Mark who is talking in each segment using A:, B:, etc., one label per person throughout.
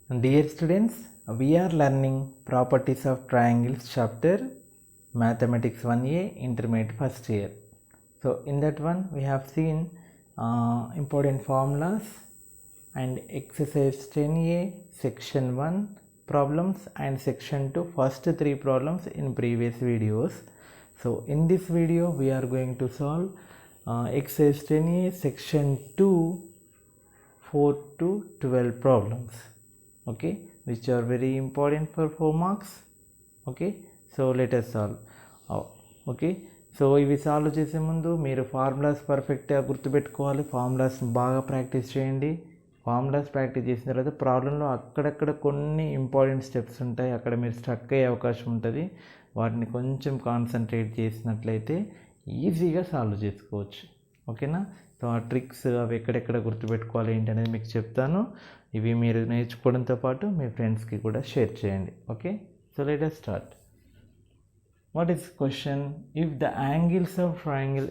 A: Dear students, we are learning properties of triangles chapter Mathematics 1A Intermediate first year. So in that one we have seen important formulas and exercise 10A section 1 problems and section 2 first 3 problems in previous videos. So in this video we are going to solve exercise 10A section 2 4 to 12 problems, okay, which are very important for 4 marks. Okay, so let us solve. Okay, so ఇవి solve చేసే ముందు మీరు formulas పర్ఫెక్ట్గా గుర్తుపెట్టుకోవాలి. Formulas బాగా practice చేయండి. Formulas practice చేసిన తర్వాత ప్రాబ్లంలో అక్కడక్కడ కొన్ని ఇంపార్టెంట్ స్టెప్స్ ఉంటాయి, అక్కడ మీరు స్ట్రక్ అయ్యే అవకాశం ఉంటుంది. వాటిని కొంచెం కాన్సన్ట్రేట్ చేసినట్లయితే ఈజీగా సాల్వ్ చేసుకోవచ్చు. ఓకేనా? సో ఆ ట్రిక్స్ అవి ఎక్కడెక్కడ గుర్తుపెట్టుకోవాలి ఏంటి అనేది మీకు చెప్తాను. ఇవి మీరు నేర్చుకోవడంతో పాటు మీ ఫ్రెండ్స్కి కూడా షేర్ చేయండి. Okay, so let us start. What is question? If the angles of triangle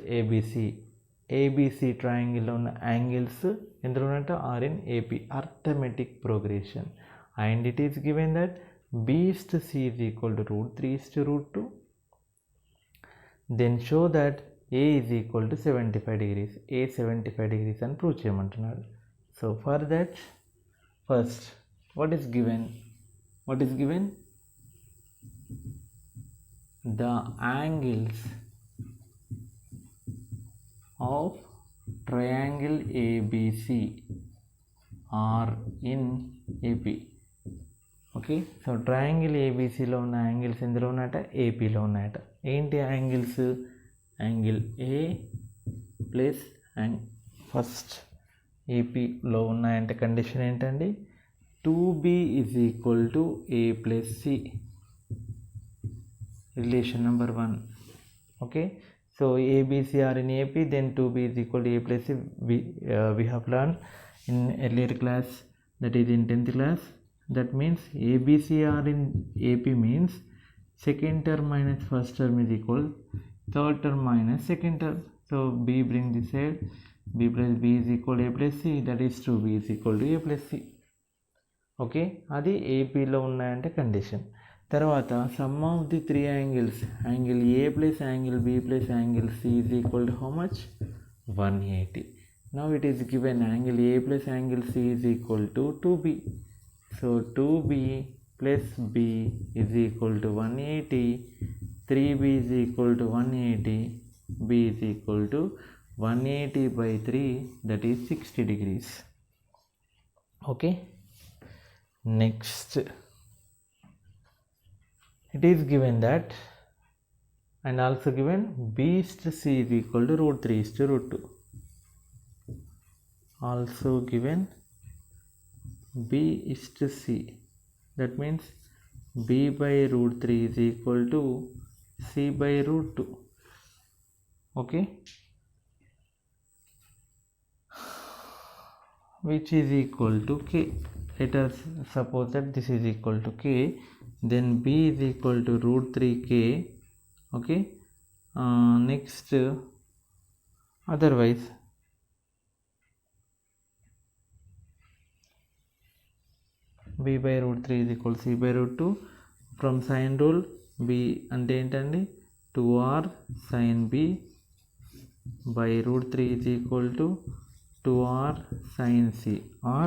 A: ABC ట్రయాంగిల్లో ఉన్న యాంగిల్స్ ఎందులో ఉన్నట్టు are in AP arithmetic progression and it is given that b is to c is equal to √3 is to √2, then show that a is equal to 75 degrees. a 75 degrees అని prove చేయమంటున్నాడు. So for that first what is given? The angles of triangle ABC are in AP. Okay, so triangle ఏబీసీలో ఉన్న angles ఎందులో ఉన్నాయట? ఏపీలో ఉన్నాయట. ఏంటి angles? Angle A plus first ఏపీలో ఉన్నాయంటే కండిషన్ ఏంటండి? 2b is equal to a plus c, relation number 1. okay, so abc are in ap, then 2b is equal to a plus c. We have learned in earlier class, that is in 10th class. That means abc are in ap means second term minus first term is equal third term minus second term. So b bring this side, b plus b is equal to a plus c, that is 2b is equal to a plus c. Okay, అది ఏపీలో ఉన్నాయంటే condition. తర్వాత sum of the 3 angles, angle A plus angle B plus angle C is equal to how much? 180. Now it is given angle A plus angle C is equal to 2b. So 2b plus b is equal to 180, 3b is equal to 180, b is equal to 180/3, that is 60 degrees. Okay, next it is given that, and also given b is to c is equal to √3 is to √2. Also given b is to c, that means b by √3 is equal to c by √2. okay, which is equal to k. Let us suppose that this is equal to k, then b is equal to √3k. okay, next otherwise b by √3 is equal to c by √2. from sin rule b అంటే ఏంటండి? 2r sin b by √3 is equal to 2r sin c, or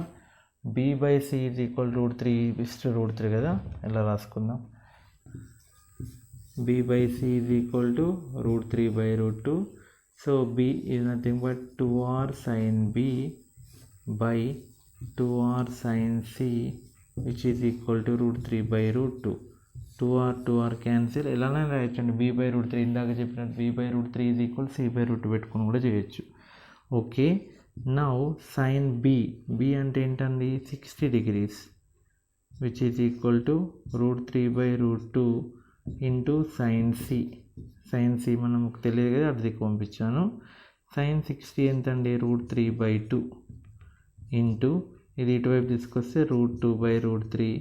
A: b by c is equal to √3 is to √3 కదా, ఇలా రాసుకుందాం. b by c is equal to √3/√2. so b is nothing but 2r sin b by 2r sin c, which is equal to √3/√2. 2r cancel, ఎలానే రాయొచ్చండి. b by √3 ఇందాక చెప్పినట్టు b by √3 is equal to c by √2 పెట్టుకుని కూడా చేయొచ్చు. Okay, now sin b అంటే ఏంటండి? 60 degrees, which is equal to √3/√2 into sin c మనకు తెలియదు కదా, అది పంపించాను. sin 60 ఎంతండి? √3/2 into ఇది ఇటువైపు తీసుకొస్తే √2/√3,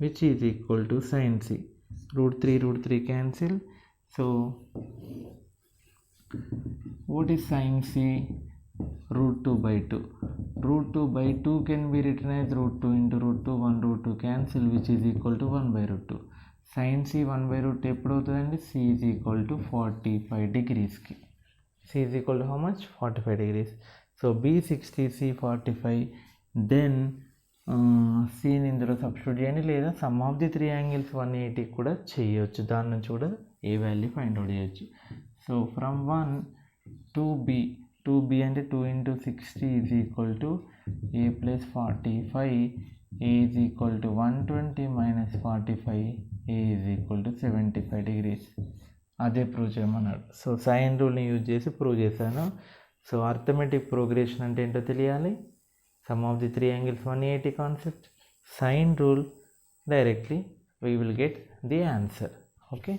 A: which is equal to sin c. √3 cancel. so what is sin c? root 2 by 2. Root 2 by 2 can be written as root 2 into root 2, 1 root 2 cancel, which is equal to 1 by root 2. Sin C 1 by root 2 ఎప్పుడు అవుతుందండి? C is equal to 45 degreesకి. C is equal to how much? 45 degrees. So B 60, C 45. Then Cని ఇందులో substitute చేయండి, లేదా some of the 3 angles 180 కూడా చేయొచ్చు. దాని నుంచి కూడా ఏ వాల్యూ ఫైండ్ అవుట్ చేయొచ్చు. So from 1 to B, 2B అంటే 2 into 60 is equal to A plus 45. A is equal to 120 minus 45. A is equal to 75 degrees. అదే ప్రూవ్ చేయమన్నాడు. సో సైన్ రూల్ని యూజ్ చేసి ప్రూవ్ చేశాను. సో అర్థమెటిక్ ప్రోగ్రెషన్ అంటే ఏంటో తెలియాలి. Some of the 3 angles 180 concept, sine rule, directly we will get the answer. Okay.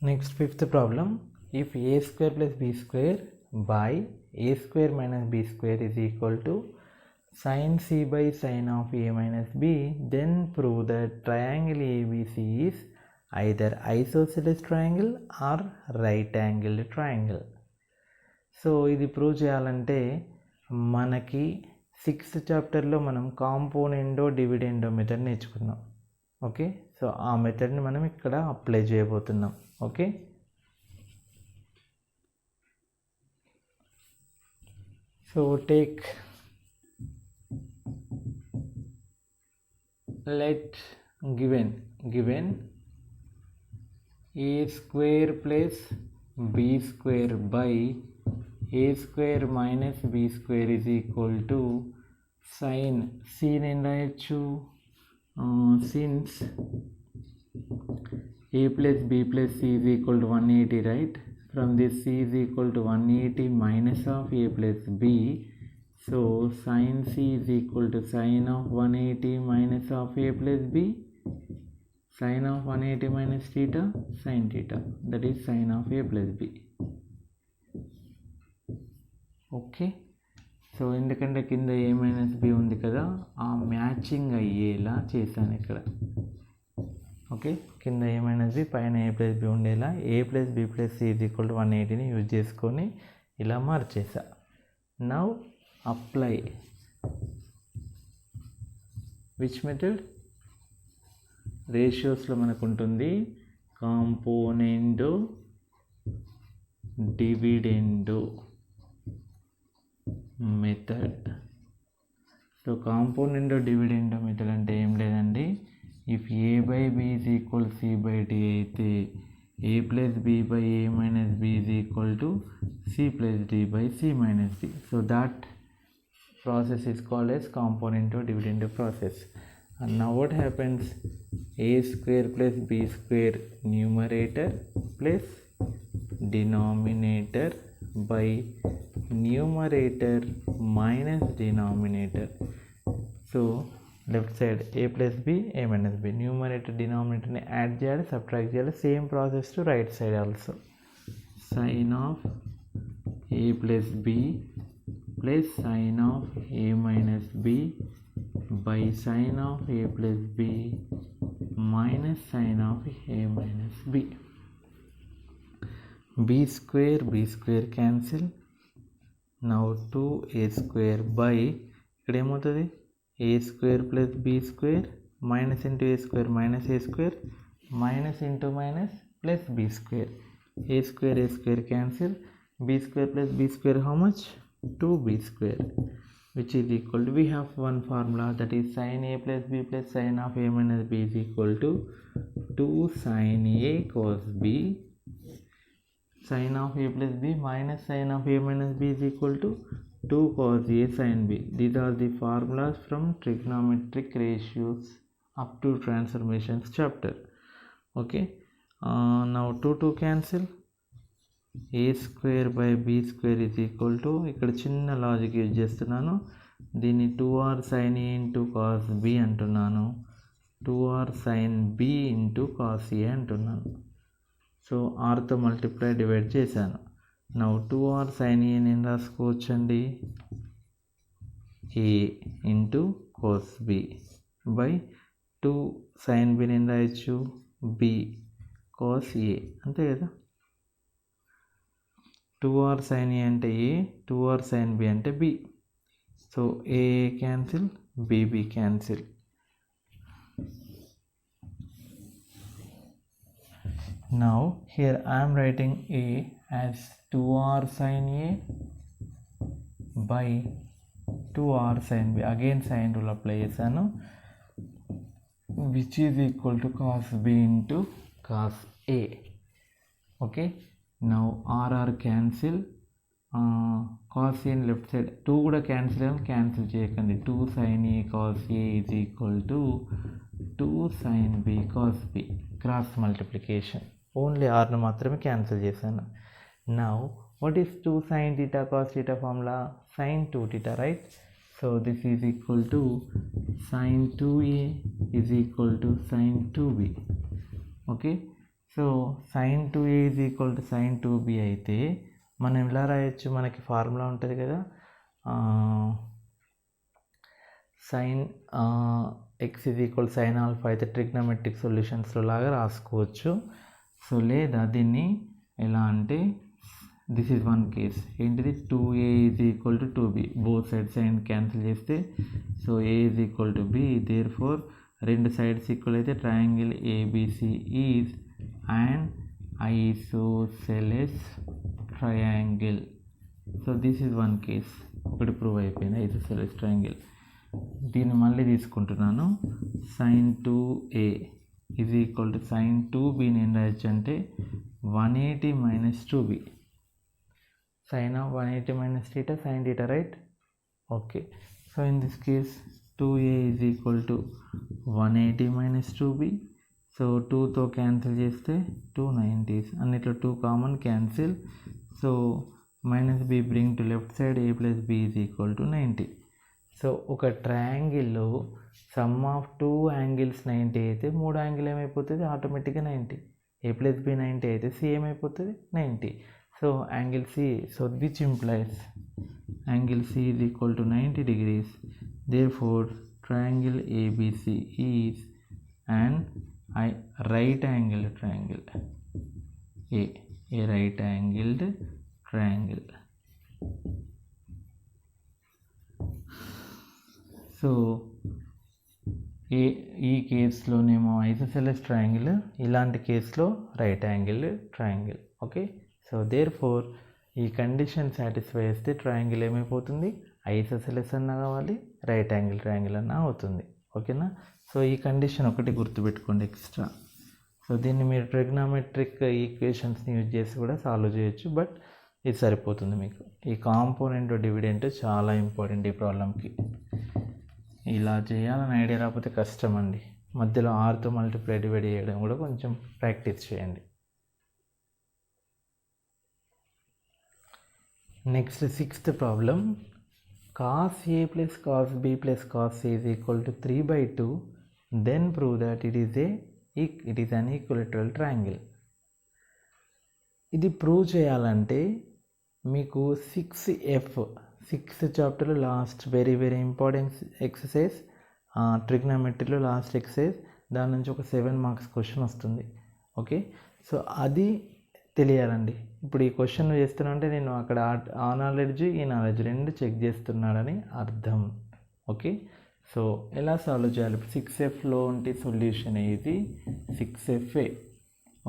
A: Next, fifth problem. If a square plus b square by a square minus b square is equal to sin c by sin of a minus b, then prove that triangle ABC is either isosceles triangle or right angled triangle. So ఇది prove చేయాలంటే మనకి 6th చాప్టర్లో మనం కాంపోనెంటో dividendo method నేర్చుకున్నాం. Okay. So ఆ మెథడ్ని మనం ఇక్కడ apply చేయబోతున్నాం. Okay. So take let given a square plus b square by a square minus b square is equal to sin c నేను రాయొచ్చు. Since a plus b plus c is equal to 180, right? From this c is equal to 180 minus of a plus b. So sin c is equal to sin of 180 minus of a plus b. Sin of 180 minus theta, sin theta. That is sin of a plus b. Okay. So ఎందుకంటే కింద ఏ minus B ఉంది కదా, ఆ matching అయ్యేలా చేశాను ఇక్కడ. Okay. కింద ఏ minus B, పైన ఏ ప్లస్ బి ఉండేలా A plus B plus C is equal to 180ని యూజ్ చేసుకొని ఇలా మార్చేసా. Now apply which method? రేషియోస్లో మనకు ఉంటుంది componendo dividendo method. So componendo dividendo method అంటే ఏం లేదండి, if A by B is equal C by D అయితే A plus B by A minus B is equal to C plus D by C minus D. So that process is called as componento dividendo process. And now what happens? A square plus b square numerator plus denominator by numerator minus denominator. So left side a plus b, a minus b, numerator denominator ni add cheyali, subtract cheyali. Same process to right side also. Sin of a plus b plus sin of a minus b by sin of a plus b minus sin of a minus b. b square cancel. Now 2a square by ikkada em avutadi a square plus b square minus into a square minus a square minus into minus plus b square. a square cancel. b square plus b square how much? 2b square, which is equal to, we have one formula, that is sin a plus b plus sin of a minus b is equal to 2 sin a cos b. Sin of a plus b minus sin of a minus b is equal to 2 cos a sin b. These are the formulas from trigonometric ratios up to transformations chapter. Okay. Now 2 cancel. a square by b square is equal to, ఇక్కడ చిన్న logic use చేస్తున్నాను, దీన్ని 2r sin a into cos b అంటున్నాను, 2r sin b into cos a అంటున్నాను. So ఆర్తో multiply divide చేశాను. Now 2r sin a నేను రాసుకోవచ్చండి, a into cos b by 2 sin b నేను రాయొచ్చు, b cos a, అంతే కదా. 2r sin a అంటే a, 2r sin b అంటే b. So a cancel, b cancel. Now here I am writing a as 2r sin a by 2r sin b. Again sin rule apply చేశాను, which is equal to cos b into cos a. Okay, now r cancel, cos a left side 2 కూడా cancel చేయకండి. 2 sin a cos a is equal to 2 sin b cos b. Cross multiplication, only rను మాత్రమే cancel చేశాను. Now what is 2 sin theta cos theta formula? sin 2 theta, right? So this is equal to sin 2a is equal to sin 2b. Okay, so sin 2a is equal to sin 2b అయితే మనం ఎలా రాయొచ్చు? మనకి formula ఉంటుంది కదా, sin x is equal sin alpha అయితే trigonometric సొల్యూషన్స్లో లాగా రాసుకోవచ్చు. సో లేదా దీన్ని ఎలా అంటే, దిస్ ఈజ్ వన్ కేస్ ఏంటిది, 2a is equal to 2b, both side sine cancel చేస్తే so a is equal to b. Therefore రెండు సైడ్స్ ఈక్వల్ అయితే triangle ABC is and isosceles triangle. So this is one case, ఒకటి prove అయిపోయింది isosceles triangle. దీన్ని మళ్ళీ తీసుకుంటున్నాను, sin 2a is equal to sin 2b నేను రాయొచ్చు అంటే 180 minus 2b, sin of 180 minus theta sin theta, right? Okay, so in this case 2a is equal to 180 minus 2b. So 2తో cancel చేస్తే 290s, అన్నిట్లో 2 common cancel. So minus b bring to left side, a plus b is equal to 90. So ఒక ట్రయాంగిల్లో some of 2 angles 90 అయితే 3 angle ఏమైపోతుంది? ఆటోమేటిక్గా 90. a plus b 90 అయితే c ఏమైపోతుంది? 90. So angle c, so which implies angle c is equal to 90 degrees. Therefore triangle ABC is an right angled triangle, a right angled triangle. So ఈ కేసులోనేమో isosceles triangle, ఇలాంటి కేసులో right angle triangle. Okay, so therefore ఈ condition satisfy చేస్తే triangle ఏమైపోతుంది? Isosceles అన్నా కావాలి, right angle triangle అన్నా అవుతుంది. ఓకేనా? సో ఈ కండిషన్ ఒకటి గుర్తుపెట్టుకోండి ఎక్స్ట్రా. సో దీన్ని మీరు ట్రిగ్నోమెట్రిక్ ఈక్వేషన్స్ని యూజ్ చేసి కూడా సాల్వ్ చేయొచ్చు, బట్ ఇది సరిపోతుంది మీకు. ఈ కాంపోనెంట్ డివిడెంట్ చాలా ఇంపార్టెంట్ ఈ ప్రాబ్లంకి. ఇలా చేయాలని ఐడియా రాకపోతే కష్టం అండి. మధ్యలో ఆర్తో మల్టిప్లై డివైడ్ చేయడం కూడా కొంచెం ప్రాక్టీస్ చేయండి. Next 6th problem, cos a plus cos b plus cos c is equal to 3/2, then prove that it is an equilateral triangle. ఇది ప్రూవ్ చేయాలంటే మీకు 6th చాప్టర్లో లాస్ట్ వెరీ ఇంపార్టెంట్ ఎక్సర్సైజ్, ట్రిగ్నోమెట్రీలో last exercise, దాని నుంచి ఒక 7 marks question వస్తుంది. Okay, so అది తెలియాలండి. ఇప్పుడు ఈ క్వశ్చన్ చేస్తున్నానంటే నేను అక్కడ ఆ నాలెడ్జ్ ఈ నాలెడ్జ్ రెండు చెక్ చేస్తున్నాడని అర్థం. ఓకే, సో ఎలా సాల్వ్ చేయాలి? ఇప్పుడు 6Fలో ఉంటే సొల్యూషన్ ఇది 6FA.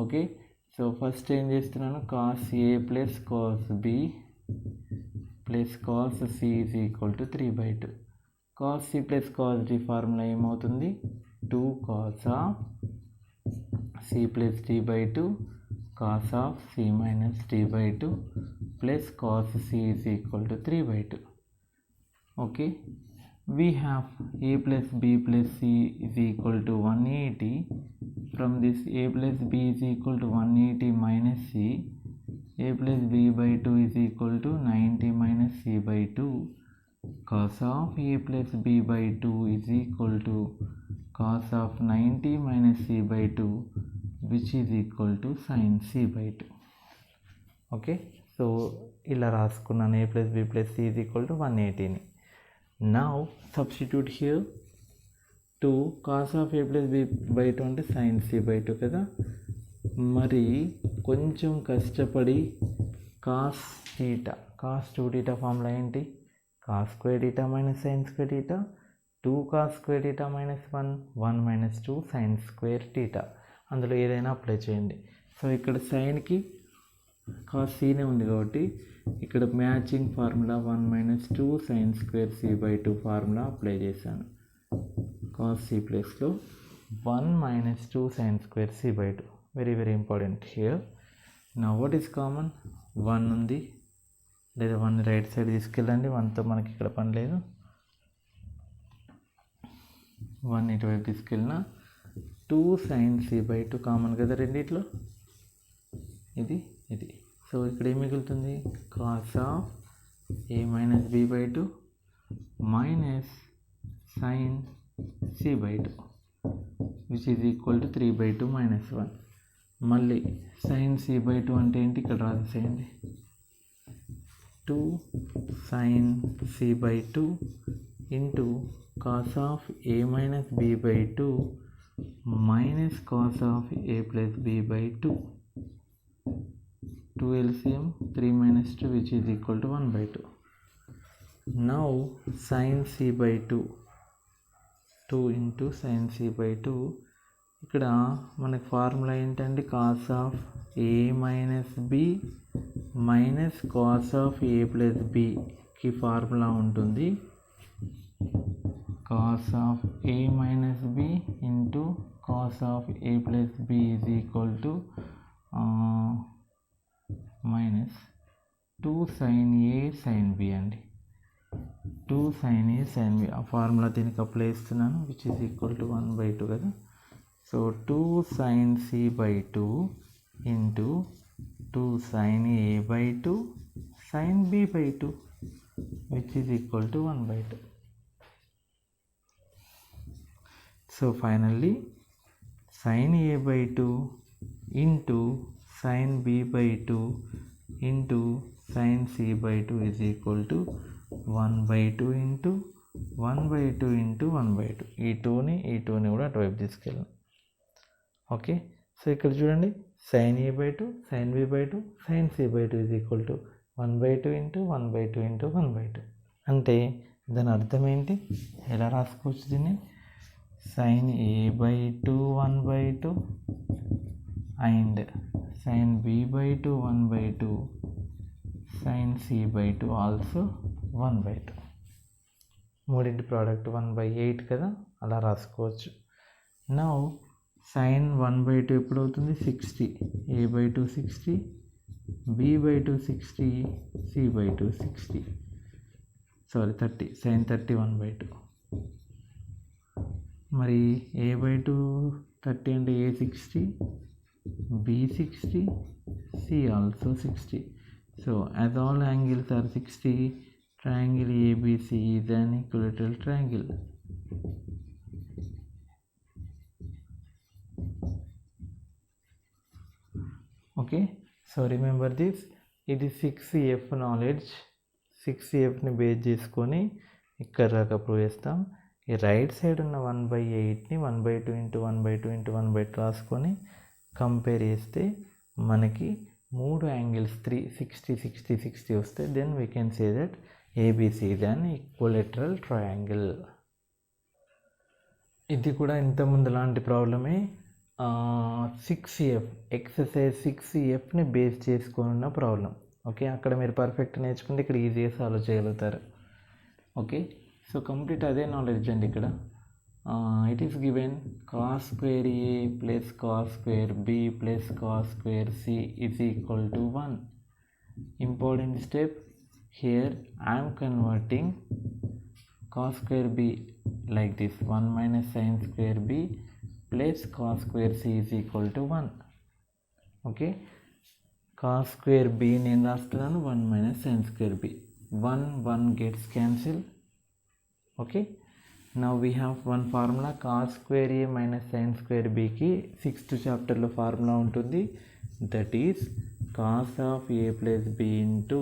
A: ఓకే, సో ఫస్ట్ ఏం చేస్తున్నాను, cos A plus cos B plus cos C is equal to 3/2. cos C plus cos D formula ఏమవుతుంది? 2 cos of C plus D/2 cos of C minus D/2 plus cos C is equal to 3/2. Okay, we have A plus B plus C is equal to 180. From this A plus B is equal to 180 minus C, A plus B/2 is equal to 90 minus C/2. Cos of A plus B/2 is equal to cos of 90 minus C/2, which is equal to sin C/2. Okay, so ఇలా రాసుకున్నాను, A plus B plus C is equal to 180ని. Now substitute here 2 cos of A plus B/2 అంటే sin C/2 కదా. మరి కొంచెం కష్టపడి cos theta, cos 2θ formula ఏంటి? Cos square theta minus sine square theta, 2 cos square theta minus 1, 1 minus 2 sine square theta. అందులో ఏదైనా apply చేయండి. So ఇక్కడ సైన్కి కాస్ సీనే ఉంది కాబట్టి ఇక్కడ matching formula 1 minus 2 sine square c/2 formula apply చేశాను. కాస్ సి ప్లేస్లో 1 minus 2 sine square c/2. Very very important here. నా వాట్ ఈస్ కామన్? 1 ఉంది, లేదా 1 రైట్ సైడ్ తీసుకెళ్ళండి. 1తో మనకి ఇక్కడ పని లేదు. 1 ఇటువైపు తీసుకెళ్ళిన 2 సైన్ c/2 కామన్ కదా రెండిట్లో, ఇది. సో ఇక్కడ ఏం మిగులుతుంది? Cos of a minus b/2 minus sine c/2 which is equal to 3/2 minus 1. మళ్ళీ సైన్ c/2 అంటే ఏంటి? ఇక్కడ రాసేయండి. 2 sine c/2 into cos of a minus b/2 minus cos of a plus b/2. 2 LCM 3 minus 2 which is equal to 1/2. Now sin c/2, 2 into sin c/2. ఇక్కడ మనకి formula ఏంటంటే cos of a minus b minus cos of a plus bకి formula ఉంటుంది. Cos of a minus b into cos of a plus b is equal to minus 2 sine A sine B అండి. 2 sine A sine B ఆ formula దీనికి apply చేస్తున్నాను, which is equal to 1/2 కదా. So 2 sine c/2 into 2 sine a/2 sine b/2 which is equal to 1/2. So finally sine a/2 into sin b/2 into sin c/2 is equal to 1/2 into 1/2 into 1/2. ఈ 2ని కూడా అటువైపు తీసుకెళ్ళాం. Okay, so ఇక్కడ చూడండి sin a/2 sin b/2 sin c/2 is equal to 1/2 into 1/2 into 1/2. అంటే దాని అర్థం ఏంటి? ఎలా రాసుకోవచ్చు దీన్ని? sin a/2 1/2 and sin b/2 1/2 sin c/2 also 1/2. మూడింటి ప్రోడక్ట్ 1/8 కదా, అలా రాసుకోవచ్చు. నౌ sin 1/2 ఎప్పుడు అవుతుంది? 60. a/2 60, b/2 60, c/2 60. Sorry 30, sin 30 1/2. మరి a/2 30 అంటే a 60, b 60, c also 60. So as all angles are 60, triangle ABC is an equilateral triangle. Okay, so remember this. ఇది 6F knowledge. 6Fని base చేసుకొని ఇక్కడ దాకా ప్రూవ్ చేస్తాం. ఈ రైట్ సైడ్ ఉన్న 1/8ని 1/2 into 1/2 into 1/2 రాసుకొని కంపేర్ చేస్తే మనకి 3 యాంగిల్స్ 60 60 60 వస్తే then we can say that ABC is an equilateral triangle. ఇది కూడా ఇంతకుముందు లాంటి ప్రాబ్లమే. 6F ఎక్సర్సైజ్ 6Fని బేస్ చేసుకొని ఉన్న ప్రాబ్లం. ఓకే, అక్కడ మీరు పర్ఫెక్ట్ నేర్చుకుంటే ఇక్కడ ఈజీగా సాల్వ్ చేయగలుగుతారు. ఓకే, సో కంప్లీట్ అదే నాలెడ్జ్ అండి. ఇక్కడ it is given cos square a plus cos square b plus cos square c is equal to 1. Important step here, I am converting cos square b like this, 1 minus sin square b plus cos square c is equal to 1. Okay, cos square b నేను రాస్తున్నాను 1 minus sin square b. 1 gets cancelled. Okay, now we have one formula, cos square a minus sin square b కి 6th చాప్టర్లో formula ఉంటుంది. That is cos of a plus b into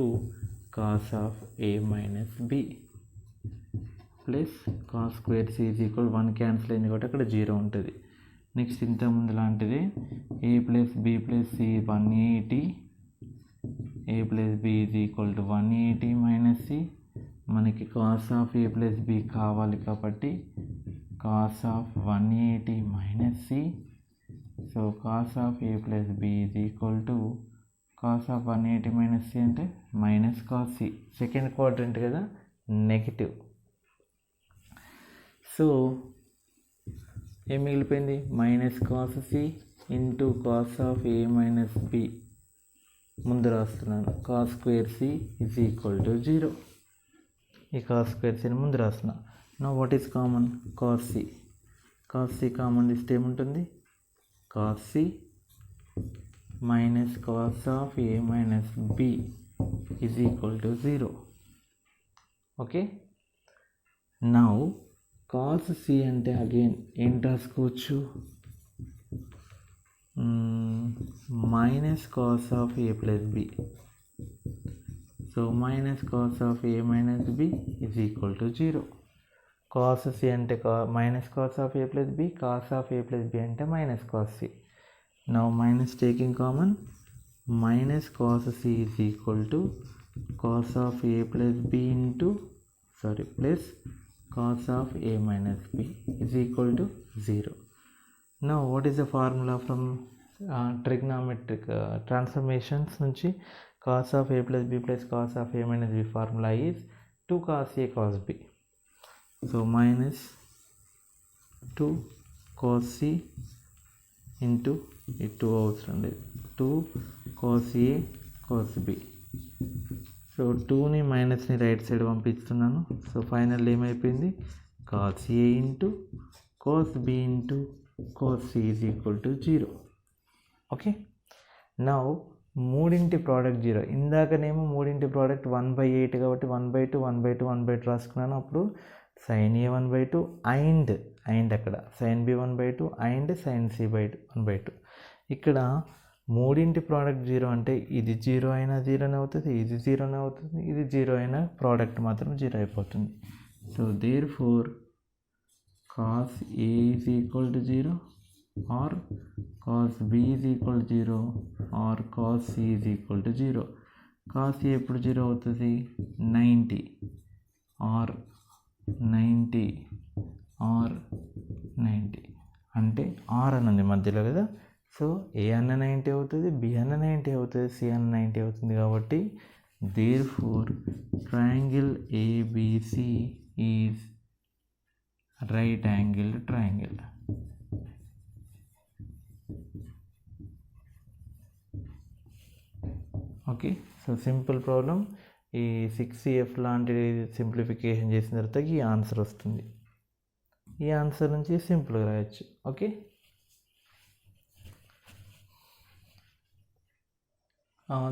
A: cos of a minus b plus cos square c is equal 1 cancel అయింది కాబట్టి అక్కడ 0 ఉంటుంది. Next ఇంతకుముందు లాంటిది a plus b plus c 180 a plus b is equal to 180 minus c. మనకి cos of A plus B కావాలి కాబట్టి cos of 180 minus C. So cos of A plus B is equal to cos of 180 minus C అంటే minus cos C. Second quadrant కదా, negative. So ఏం మిగిలిపోయింది? Minus cos C into cos of A minus B. ముందు రాస్తున్నాను cos square C is equal to 0. ఈ cos square సిని ముందు రాస్తున్నా. Now what is common? Cos C. Cos C common తీస్తే ఏముంటుంది? Cos C minus cos of A minus B is equal to 0. Okay, now cos C అంటే again ఏం రాసుకోవచ్చు? Minus cos of A plus B. So minus cos of A minus B is equal to 0. Cos C అంటే minus cos of A plus B, cos of A plus B అంటే minus cos C. Now minus taking common, minus cos C is equal to cos of A plus B into plus cos of A minus B is equal to 0. Now what is the formula from trigonometric transformations నుంచి? cos of a plus b plus cos of a minus b formula is 2 cos a cos b. So minus 2 cos c into 2 అవసరం లేదు, 2 cos a cos b. So 2ని మైనస్ని right side పంపిస్తున్నాను. So final ఏమైపోయింది? cos a into cos b into cos c is equal to 0. Okay, now మూడింటి product 0. ఇందాకనేమో మూడింటి product 1/8 కాబట్టి 1/2 1/2 1/2 రాసుకున్నాను. అప్పుడు సైన్ ఏ 1/2 అండ్ అక్కడ sine B 1/2 and sine C 1/2. ఇక్కడ మూడింటి ప్రోడక్ట్ 0 అంటే ఇది 0 అయినా 0నే అవుతుంది, ఇది 0నే అవుతుంది, ఇది 0 అయినా ప్రోడక్ట్ మాత్రం 0 అయిపోతుంది. So therefore cos A is equal to 0 or cos b is equal to 0 or cos c is equal to 0. cos c ఎప్పుడు 0 అవుతుంది? 90 or 90 or 90 అంటే r అన్నది మధ్యలో కదా. సో ఏ అన్న 90 అవుతుంది, బి అన్న 90 అవుతుంది, సి అన్న 90 అవుతుంది. కాబట్టి therefore triangle ABC is right angled triangle. Okay, so simple problem. ఈ 6CF లాంటి సింప్లిఫికేషన్ చేసిన తర్వాత ఈ ఆన్సర్ వస్తుంది. ఈ ఆన్సర్ నుంచి సింపుల్గా రాయొచ్చు. Okay,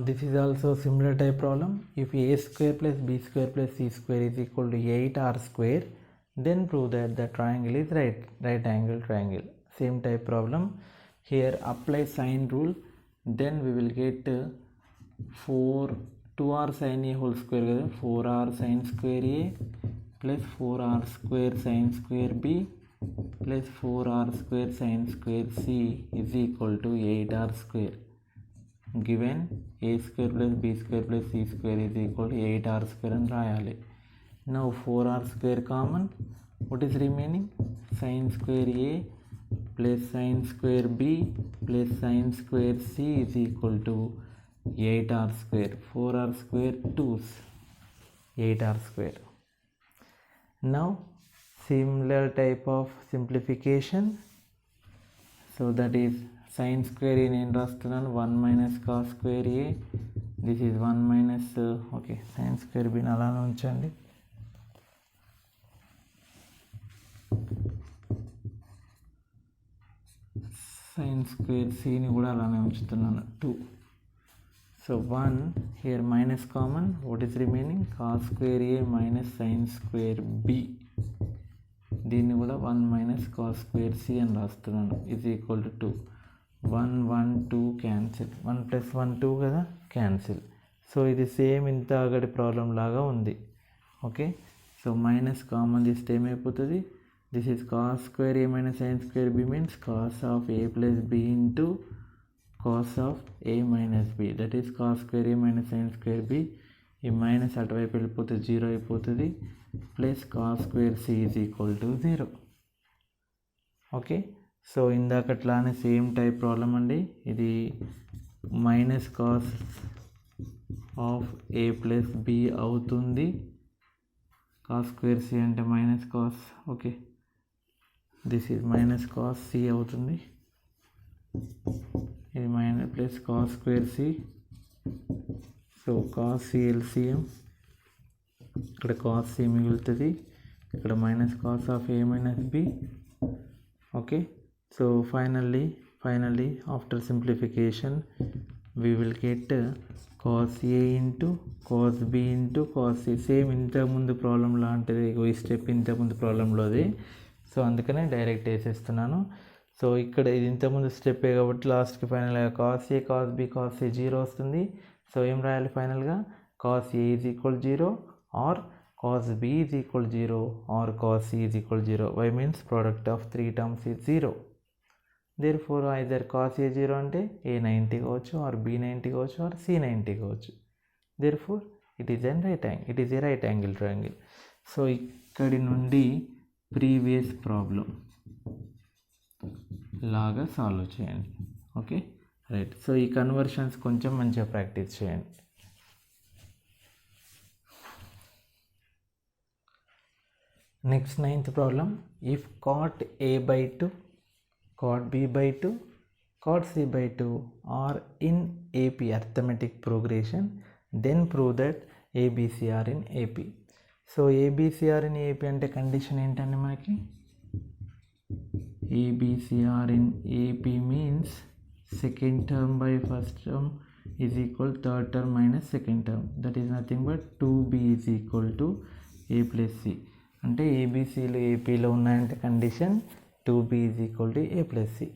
A: this is also similar type problem. If a square plus b square plus c square is equal to 8r square, then prove that the triangle is right angle triangle. Same type problem. Here apply sine rule, then we will get 2r sin a whole square కదా, 4r sin square a plus 4r square sin square b plus 4r square sin square c is equal to 8r square. Given a square plus b square plus c square is equal to 8r square అని రాయాలి. Now 4r square common, what is remaining? sin square a plus sin square b plus sin square c is equal to 8r square. 4r square 2's 8r square. Now similar type of simplification. So that is sin square a నేను రాస్తున్నాను 1 minus cos square a. This is 1 minus okay, sin square b అలానే ఉంచండి. sin square c ని కూడా అలానే ఉంచుతున్నాను 2. So 1 here minus common, what is remaining? cos square a minus sin square b. దీన్ని కూడా 1 minus cos square c అని రాస్తున్నాను is equal to 2. 1 1 2 cancel, 1 plus 1 2 కదా, క్యాన్సిల్. సో ఇది సేమ్ ఇంత అగడి ప్రాబ్లం లాగా ఉంది. ఓకే, సో మైనస్ కామన్ తీస్తే ఏమైపోతుంది? This is cos square a minus sin square b means cos of a plus b into cos of a minus b, that is cos square a minus sin square b. ఈ minus అటువైపు వెళ్ళిపోతే 0 అయిపోతుంది, plus cos square C is equal to 0. Okay, so ఇందాకట్లానే same type problem అండి. ఇది minus cos of A plus B అవుతుంది. Cos square C అంటే minus cos, okay, this is minus cos C అవుతుంది. ఇది minus plus cos square C. So cos C LCM, ఇక్కడ cos C మిగులుతుంది, ఇక్కడ minus cos of A minus B. Okay, so finally after simplification we will get cos a into cos b into cos c. Same ఇంతకుముందు problem లాంటిది, ఈ step ఇంతకుముందు ప్రాబ్లంలోది. So అందుకనే direct వేసేస్తున్నాను. సో ఇక్కడ ఇది ఇంతకుముందు స్టెప్పే కాబట్టి లాస్ట్కి ఫైనల్గా cos A cos B cos C 0 వస్తుంది. సో ఏం రాయాలి ఫైనల్గా? Cos A is equal 0 or cos b is equal 0 or cos c is equal 0. y means product of 3 terms is 0. Therefore either cos a 0 అంటే a 90 కావచ్చు, or b 90 కావచ్చు, or c 90 కావచ్చు. Therefore it is a right angle triangle. So ఇక్కడి నుండి previous problem లాగా solve చేయండి. Okay, right. So ఈ conversions కొంచెం మంచిగా ప్రాక్టీస్ చేయండి. Next 9th problem. If cot a by 2, cot b by 2, cot c by 2 are in AP arithmetic progression, then prove that ABC are in AP. So ABC are in AP అంటే condition ఏంటండి మనకి? ABC are in AP means second term by first term is equal third term minus second term. That is nothing but 2b is equal to a plus c. అంటే ఏబీసీలు ఏపీలో ఉన్నాయంటే condition 2b is equal to A plus C.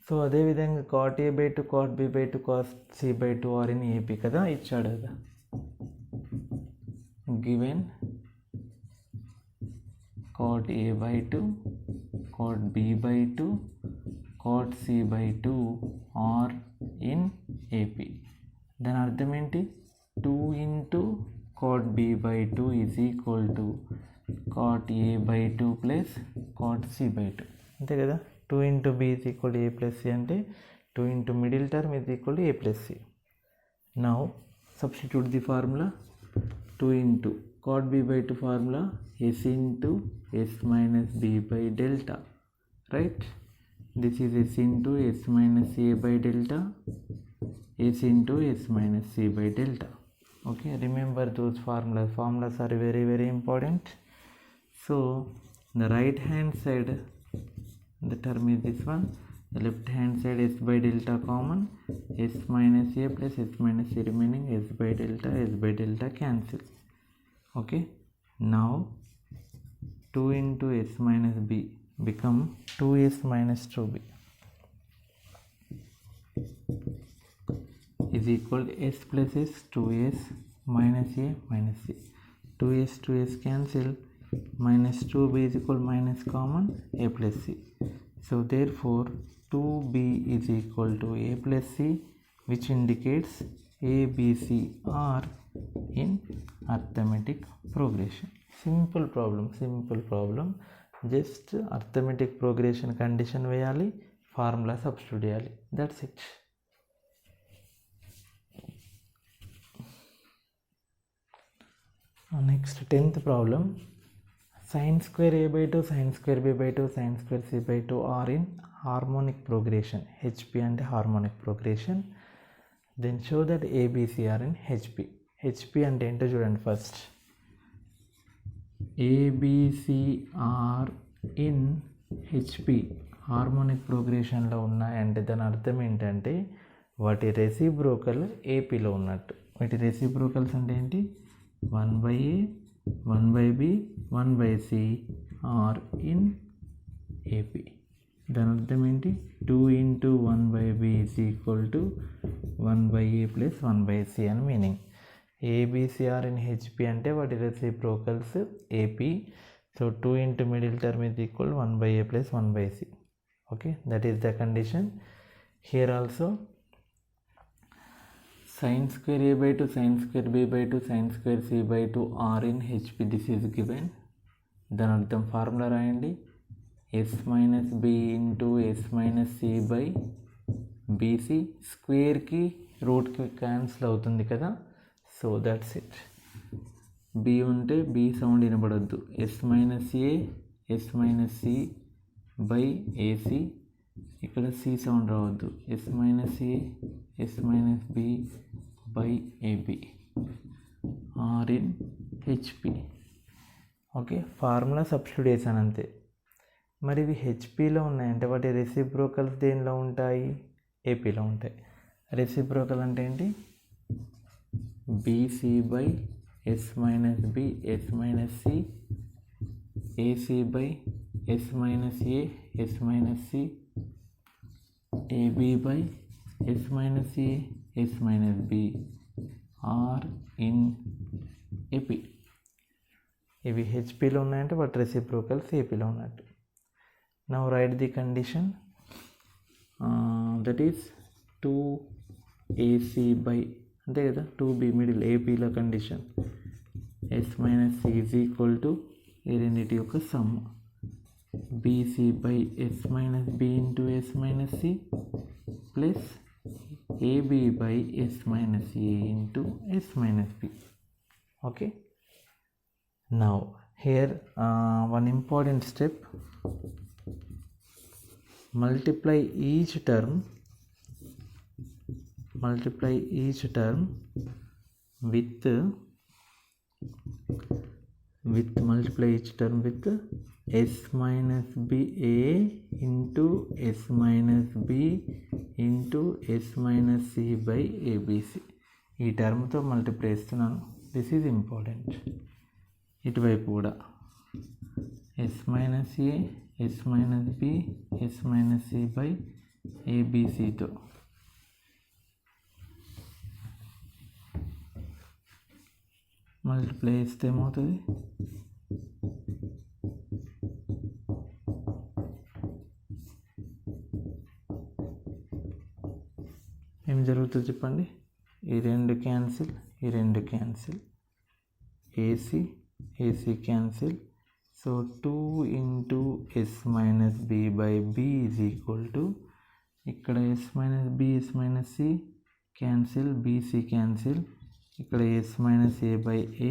A: So అదేవిధంగా cot A by 2, cot B by 2, cot C by 2 are in AP కదా, ఇచ్చాడు కదా. Given cot A by 2, cot B by 2, cot C by 2 are in AP. దాని అర్థం ఏంటి? 2 into cot B by 2 is equal to cot a by 2 plus cot c by 2. అంతే కదా. 2 into b is equal to a plus c అంటే 2 into middle term is equal to a plus c. Now substitute the formula. 2 into cot b by 2 formula s into s minus b by delta, right? This is s into s minus a by delta, s into s minus c by delta. Okay, remember those formulas are very very important. So the right hand side, the term is this one, the left hand side s by delta common, s minus a plus s minus c remaining, s by delta cancel. Okay, now 2 into s minus b become 2s minus 2b is equal to s plus s, 2s minus a minus c. 2s cancel, minus 2b is equal minus common a plus c. So therefore 2b is equal to a plus c, which indicates a, b, c are in arithmetic progression. Simple problem. Just arithmetic progression condition వేయాలి, formula substitute చేయాలి. That's it. Next 10th problem. Sin square a by 2, sin square b by 2, sin square c by 2 are in harmonic progression. HP and harmonic progression. Then show that ABC are in HP. HP అంటే ఏంటో చూడండి first. ABC are in HP harmonic ప్రోగ్రెషన్లో ఉన్నాయంటే దాని అర్థం ఏంటంటే వాటి reciprocal ఏపీలో ఉన్నట్టు. వాటి రెసిప్రోకల్స్ అంటే ఏంటి? 1/a, 1/b, 1/c are in AP. దాని అర్థం ఏంటి? 2 into 1/b is equal to 1/a plus 1/c అని meaning. ABC are in HP అంటే వాటి reciprocals AP. So 2 into middle term is equal 1/a plus 1/c. Okay, that is the condition. Here also sin square a by 2 sin square b by 2 sin square c by 2 are in HP. This is given. దాని అర్థం formula రాయండి. s minus B into S minus C by BC. స్క్వేర్కి రూట్కి cancel అవుతుంది కదా, so that's it. B ఉంటే B sound వినబడద్దు. S minus A S minus C by AC. ఇక్కడ సి సౌండ్ రావద్దు. S minus A S minus B by AB are in HP. Okay, formula substitute చేశాను అంతే. మరి ఇవి హెచ్పిలో ఉన్నాయంటే వాటి రెసిప్రోకల్స్ దేనిలో ఉంటాయి? ఏపీలో ఉంటాయి. రెసిప్రోకల్ అంటే ఏంటి? BC by S minus B S minus C, AC by S minus A S minus C, AB by S minus A S minus B are in AP. ఇవి హెచ్పిలో ఉన్నాయంటే వాటి రెసిప్రోకల్స్ ఏపీలో ఉన్నట్టు. Now write the condition, that is 2ac by అంతే కదా, 2b middle ఏపీలో condition. S minus C is equal to ఈ రెండింటి యొక్క sum. BC by S minus B into S minus C plus AB by S minus A into S minus B. Okay, now here one important step, multiply each term with s minus b a into s minus b into s minus c by abc. ఈ టర్మ్తో multiply చేస్తున్నాను. This is important. ఇటువైపు కూడా S minus A S minus B S minus C by ఏబిసితో multiply చేస్తే ఏమవుతుంది? ఏం జరుగుతుంది చెప్పండి? ఈ రెండు క్యాన్సిల్, ఈ రెండు cancel, AC AC cancel. So 2 into S minus B by B is equal to, ఇక్కడ S minus B S minus C cancel, BC cancel, ఇక్కడ S minus A by A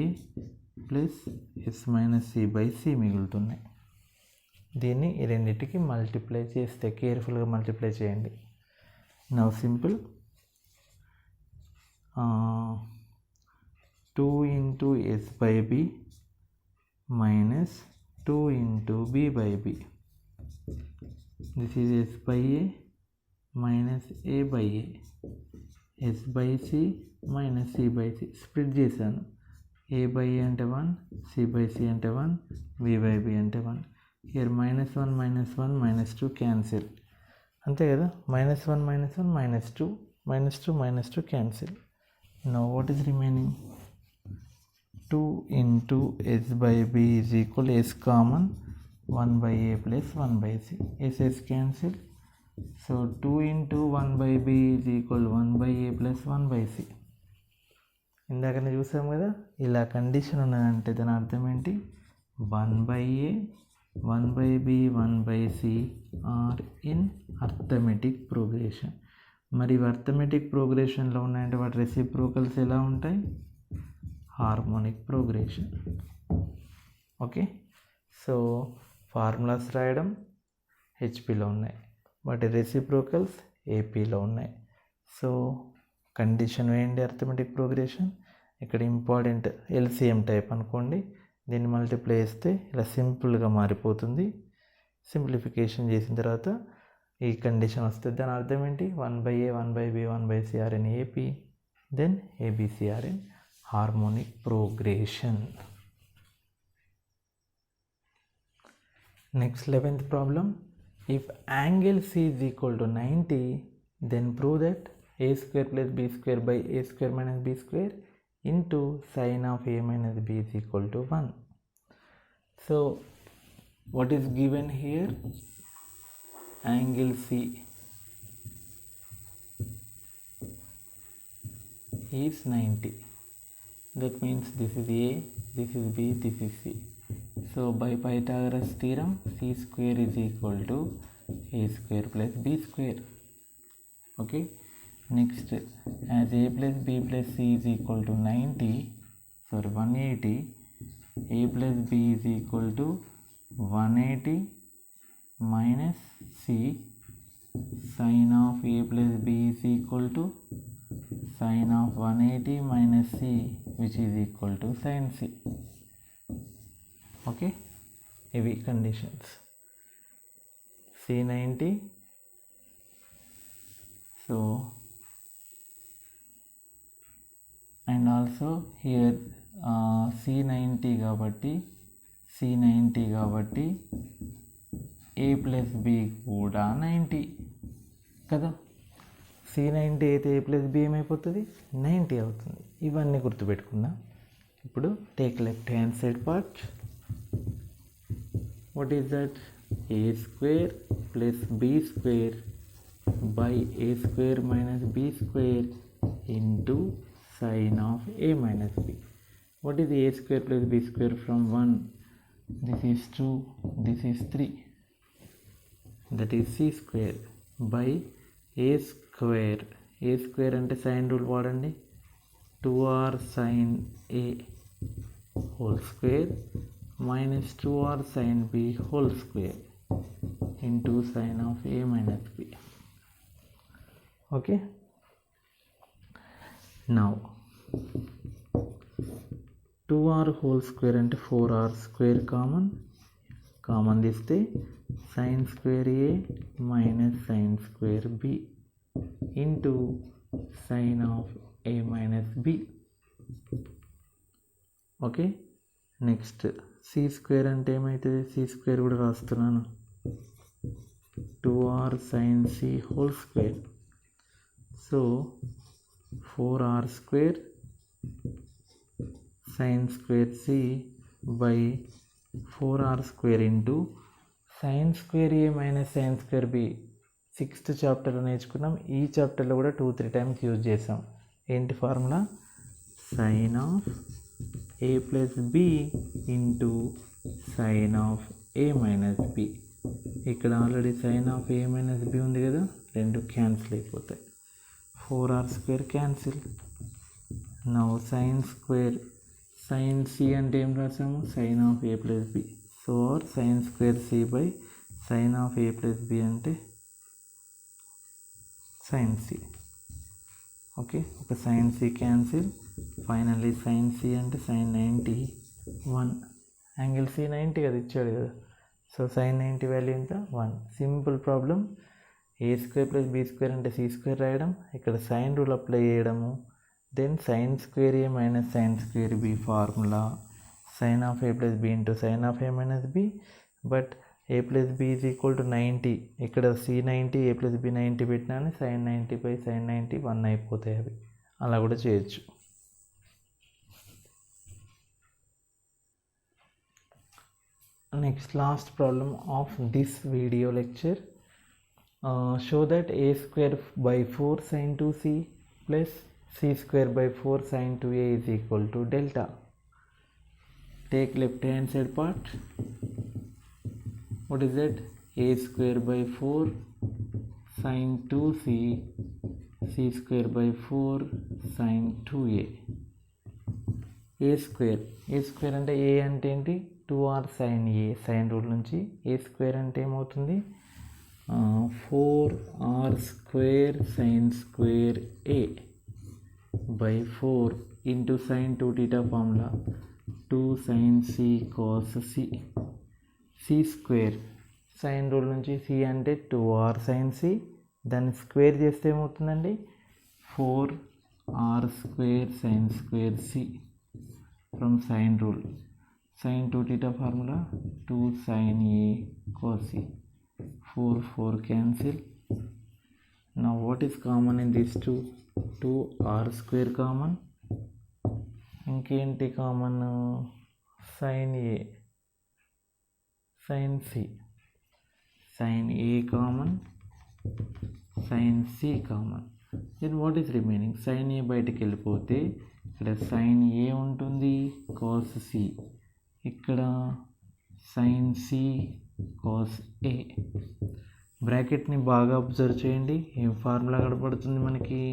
A: plus S minus C by C మిగులుతున్నాయి. దీన్ని ఈ రెండింటికి multiply చేస్తే, కేర్ఫుల్గా multiply చేయండి. Now simple, 2 into S by B minus 2 into b by b. This is s by a minus a by a. s by c minus c by c. Split చేశాను. a by a అంటే 1, c by c అంటే 1, b by b అంటే 1. Here -1 -2 cancel, అంతే కదా. -1 -2 cancel. Now what is remaining? 2 into s by b is equal to s common 1 by a plus 1 by c. s cancel. So 2 into 1 by b is equal to 1 by a plus 1 by c. ఇందాకనే చూసాం కదా, ఇలా condition ఉన్నదంటే దాని అర్థం ఏంటి? 1 by a 1 by b 1 by c are in arithmetic progression. మరి arithmetic ప్రోగ్రెషన్లో ఉన్నాయంటే వాటి రెసిప్రోకల్స్ ఎలా ఉంటాయి? Harmonic progression. Okay, so formulas రాయడం హెచ్పిలో ఉన్నాయి, వాటి రెసిప్రోకల్స్ ఏపీలో ఉన్నాయి. సో కండిషన్ వేయండి అర్థమెటిక్ ప్రోగ్రెషన్. ఇక్కడ ఇంపార్టెంట్ ఎల్సిఎం టైప్ అనుకోండి. దీన్ని మల్టిప్లై చేస్తే ఇలా సింపుల్గా మారిపోతుంది. సింప్లిఫికేషన్ చేసిన తర్వాత ఈ కండిషన్ వస్తుంది. దాని అర్థం ఏంటి? 1 by a 1 by b 1 by c are in ఏపీ, then ABC are in harmonic progression. Next 11th problem, if angle C is equal to 90, then prove that a square plus b square by a square minus b square into sin of a minus b is equal to 1. So what is given here? Angle C is 90. That means this is A, this is B, this is C. So by Pythagoras theorem, C square is equal to A square plus B square. Okay. Next, as A plus B plus C is equal to 180, A plus B is equal to 180 minus C. Sin of A plus B is equal to sin of 180 minus C, which is equal to sin C. Okay, heavy conditions. C90. So, and also here C90 కాబట్టి A plus B కూడా 90 కదా. C90 అయితే A plus B ఏమైపోతుంది, 90 అవుతుంది. ఇవన్నీ గుర్తుపెట్టుకుందాం. ఇప్పుడు take left hand side part. What is that? A square plus B square by A square minus B square into sin of A minus B. What is A square plus B square from 1? This is 2, this is 3. That is C square by A square. A square అంటే sin rule వాడండి. 2r sin A whole square minus 2r sin B whole square into sin of A minus B. Okay. Now 2r whole square అంటే 4r square common తీస్తే sin square A minus sin square B into sin of A minus B. Okay. Next C square అంటే ఏమవుతుంది? C square కూడా రాస్తున్నాను. 2r sin C whole square. So 4r square sin square C by 4r square into sin square A minus sin square B. 6th చాప్టర్లో నేర్చుకున్నాం. ఈ చాప్టర్లో కూడా 2-3 times use చేసాం. ఏంటి formula? sin of A plus B into sin of A minus B. ఇక్కడ already sin of A minus B ఉంది కదా, రెండు క్యాన్సిల్ అయిపోతాయి. 4r square cancel. Now sin square sin C అంటే ఏం రాసాము? sin of A plus B. So sin square C by sin of A plus B అంటే sin C. Okay, ఒక sin C cancel. Finally sin C అంటే sin 90. 1 angle C 90 కదా ఇచ్చాడు కదా. So sin 90 value ఎంత? 1. Simple problem. A square plus B square అంటే C square రాయడం, ఇక్కడ సైన్ రూల్ అప్లై చేయడము, then sin square A minus sin square B formula, sin of A plus B into sin of A minus B. But A plus B is equal to 90. ఇక్కడ C 90, A plus B 90 పెట్టినా sin 90 by sin 90 1 అయిపోతాయి. అవి అలా కూడా చేయొచ్చు. Next, last problem of this video lecture. Show that A square by 4 sin 2C plus C square by 4 sin 2A is equal to delta. Take left hand side part. What is that? A square by 4 sin 2C, C square by 4 sin 2A. A square అంటే A అంటే ఏంటి? 2r sin A. Sine rule నుంచి A square అంటే ఏమవుతుంది? 4r square sin square A by 4 into sin 2 theta formula 2 sin C cos C. C square sine rule నుంచి C అంటే 2r sin C, దాన్ని square చేస్తే ఏమవుతుందండి? 4r square sin square C from sin rule. sin 2 theta formula 2 sin A cos C. 4 cancel. Now what is common in these two? 2r square common. ఇంకేంటి common? sin A, sin C, sin A common, sin C common. Then what is remaining? Sine A బయటికి వెళ్ళిపోతే ఇక్కడ sine A ఉంటుంది, cos C, ఇక్కడ sine C cos A. బ్రాకెట్ని బాగా observe చేయండి. ఏం ఫార్ములా కనపడుతుంది మనకి?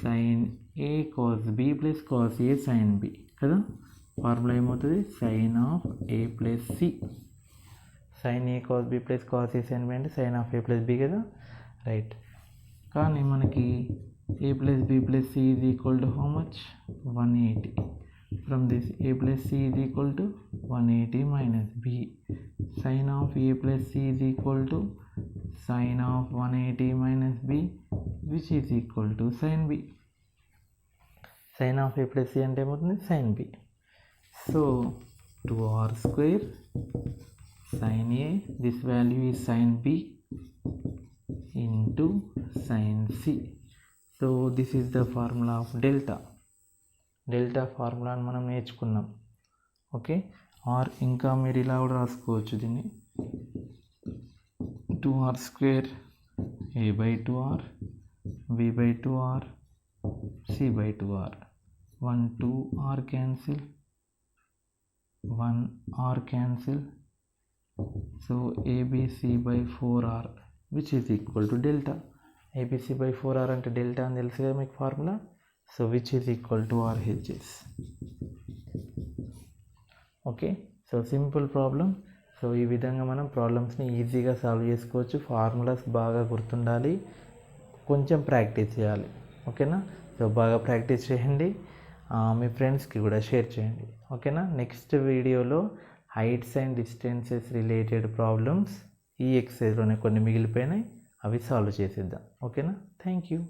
A: Sine A cos B plus cos A sine B కదా. ఫార్ములా ఏమవుతుంది? Sine of A plus C. Sine A cos B plus cos A sine B అంటే sign of A plus B కదా, right. కానీ మనకి A plus B plus C is equal to how much? 180. From this A plus C is equal to 180 minus B. Sine of A plus C is equal to sine of 180 minus B which is equal to sine B. Sine of A plus C అంటే ఏమవుతుంది? Sine B. So 2r square sin a, this value is sin b into sin c. So this is the formula of delta. Delta ఫార్ములాని మనం నేర్చుకున్నాం. Okay, are ఇంకా మీరు ఇలా కూడా రాసుకోవచ్చు దీన్ని. 2r square a by 2r b by 2r c by 2r. 1 2r cancel, 1 r cancel. So ABC by 4r which is equal to delta. ABC by 4r అంటే డెల్టా అని తెలుసు కదా మీకు formula. So which is equal to RHS. Okay, so simple problem. So ఈ విధంగా మనం ప్రాబ్లమ్స్ని ఈజీగా సాల్వ్ చేసుకోవచ్చు. ఫార్ములాస్ బాగా గుర్తుండాలి, కొంచెం ప్రాక్టీస్ చేయాలి. ఓకేనా? సో బాగా ప్రాక్టీస్ చేయండి, మీ ఫ్రెండ్స్కి కూడా షేర్ చేయండి. ఓకేనా? నెక్స్ట్ వీడియోలో heights and distances related problems ఈ ఎక్సర్సైజ్లోనే కొన్ని మిగిలిపోయినాయి, అవి సాల్వ్ చేసేద్దాం. ఓకేనా? Thank you.